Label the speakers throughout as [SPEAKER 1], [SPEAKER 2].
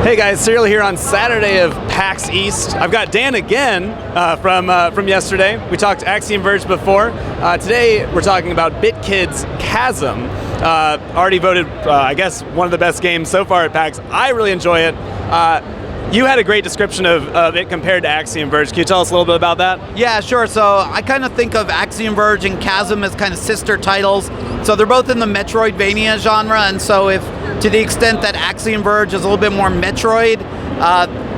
[SPEAKER 1] Hey guys, Serial here on Saturday of PAX East. I've got Dan again from yesterday. We talked Axiom Verge before. Today we're talking about BitKid's Chasm. Already voted, I guess, one of the best games so far at PAX. I really enjoy it. You had a great description of it compared to Axiom Verge. Can you tell us a little bit about that?
[SPEAKER 2] Yeah, sure. So I kind of think of Axiom Verge and Chasm as kind of sister titles. So they're both in the Metroidvania genre, and so if to the extent that Axiom Verge is a little bit more Metroid,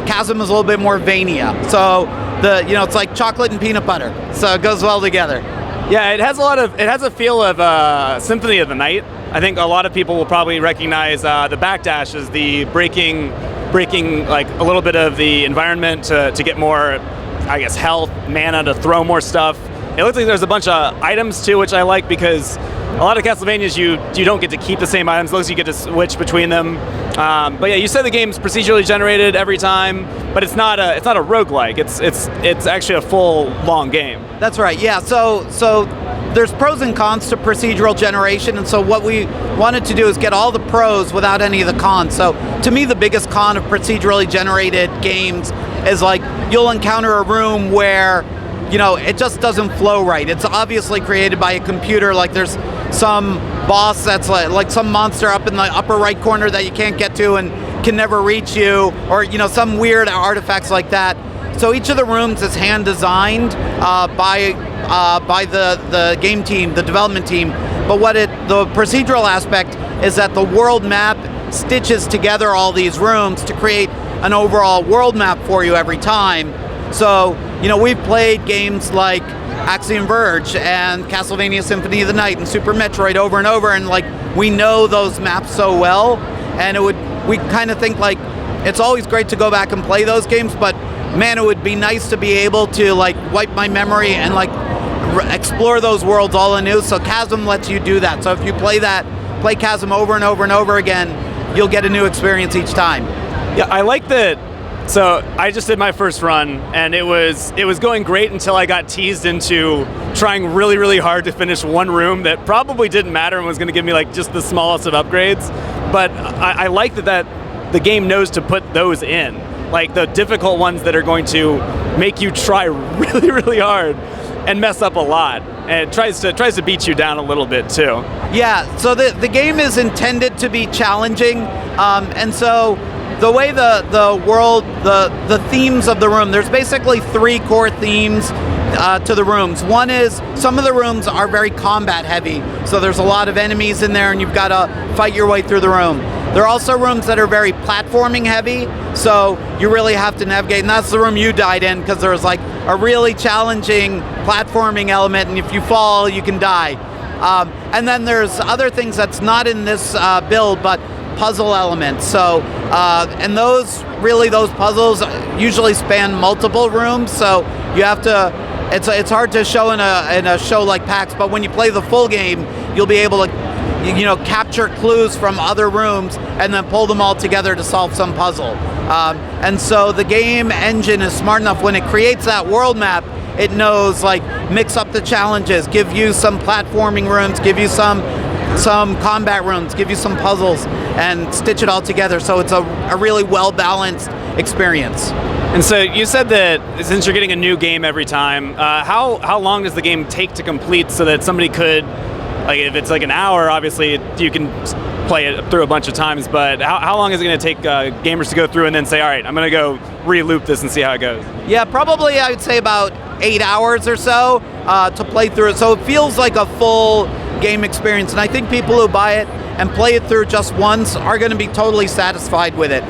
[SPEAKER 2] Chasm is a little bit more Vania. So it's like chocolate and peanut butter. So it goes well together.
[SPEAKER 1] Yeah, it has a feel of Symphony of the Night. I think a lot of people will probably recognize the backdash as the breaking like a little bit of the environment to get more, I guess, health, mana to throw more stuff. It looks like there's a bunch of items too, which I like because a lot of Castlevanias you don't get to keep the same items. It looks like you get to switch between them. But yeah, you said the game's procedurally generated every time, but it's not a roguelike. It's actually a full long game.
[SPEAKER 2] That's right. Yeah. So there's pros and cons to procedural generation, and so what we wanted to do is get all the pros without any of the cons. So to me, the biggest con of procedurally generated games is like you'll encounter a room where it just doesn't flow right. It's obviously created by a computer, like there's some boss that's like some monster up in the upper right corner that you can't get to and can never reach you, or some weird artifacts like that. So each of the rooms is hand designed by the game team, the development team. But the procedural aspect is that the world map stitches together all these rooms to create an overall world map for you every time. So we've played games like Axiom Verge and Castlevania Symphony of the Night and Super Metroid over and over, and like we know those maps so well, and we kind of think like it's always great to go back and play those games, but man, it would be nice to be able to like wipe my memory and like explore those worlds all anew. So Chasm lets you do that. So if you play Chasm over and over and over again, you'll get a new experience each time.
[SPEAKER 1] Yeah, I like that. So I just did my first run, and it was going great until I got teased into trying really, really hard to finish one room that probably didn't matter and was going to give me like just the smallest of upgrades. But I like that the game knows to put those in, like the difficult ones that are going to make you try really, really hard and mess up a lot. And it tries to beat you down a little bit too.
[SPEAKER 2] Yeah. So the game is intended to be challenging, and so the way the world, the themes of the room, there's basically three core themes to the rooms. One is some of the rooms are very combat heavy, so there's a lot of enemies in there and you've got to fight your way through the room. There are also rooms that are very platforming heavy, so you really have to navigate, and that's the room you died in because there's like a really challenging platforming element, and if you fall, you can die. And then there's other things that's not in this build, but puzzle elements. So, and those puzzles usually span multiple rooms. So you have to. It's hard to show in a show like PAX, but when you play the full game, you'll be able to, capture clues from other rooms and then pull them all together to solve some puzzle. And so the game engine is smart enough when it creates that world map. It knows like mix up the challenges, give you some platforming rooms, give you some combat rooms, give you some puzzles, and stitch it all together. So it's a really well-balanced experience.
[SPEAKER 1] And so you said that since you're getting a new game every time, how long does the game take to complete so that somebody could, like if it's like an hour, obviously you can play it through a bunch of times, but how long is it going to take gamers to go through and then say, all right, I'm going to go re-loop this and see how it goes?
[SPEAKER 2] Yeah, probably I would say about 8 hours or so to play through it. So it feels like a full game experience, and I think people who buy it and play it through just once are going to be totally satisfied with it.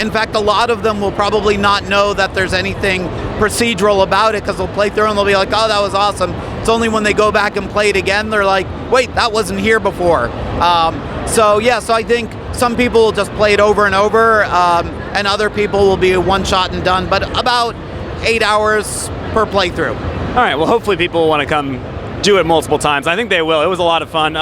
[SPEAKER 2] In fact, a lot of them will probably not know that there's anything procedural about it because they'll play through and they'll be like, oh, that was awesome. It's only when they go back and play it again, they're like, wait, that wasn't here before. So I think some people will just play it over and over, and other people will be one shot and done, but about 8 hours per playthrough.
[SPEAKER 1] All right, well, hopefully people will want to come do it multiple times. I think they will. It was a lot of fun.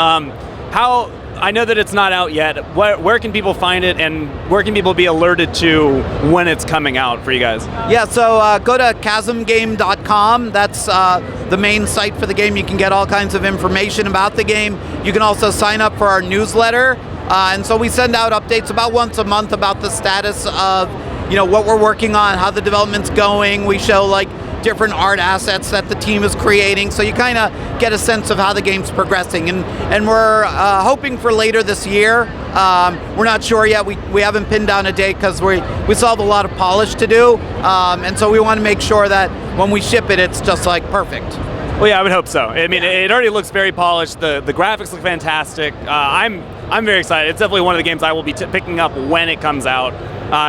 [SPEAKER 1] I know that it's not out yet. Where can people find it, and where can people be alerted to when it's coming out for you guys?
[SPEAKER 2] Yeah, so go to chasmgame.com. That's the main site for the game. You can get all kinds of information about the game. You can also sign up for our newsletter, And so we send out updates about once a month about the status of, what we're working on, how the development's going. We show like different art assets that the team is creating, so you kind of get a sense of how the game's progressing. And we're hoping for later this year. We're not sure yet. We haven't pinned down a date because we still have a lot of polish to do, and so we want to make sure that when we ship it, it's just like perfect.
[SPEAKER 1] Well, yeah, I would hope so. I mean, it already looks very polished. The graphics look fantastic. I'm very excited. It's definitely one of the games I will be picking up when it comes out.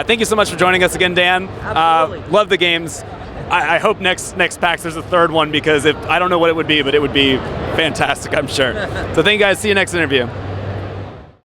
[SPEAKER 1] Thank you so much for joining us again, Dan.
[SPEAKER 2] Absolutely.
[SPEAKER 1] Love the games. I hope next PAX there's a third one, because I don't know what it would be, but it would be fantastic, I'm sure. So thank you guys. See you next interview.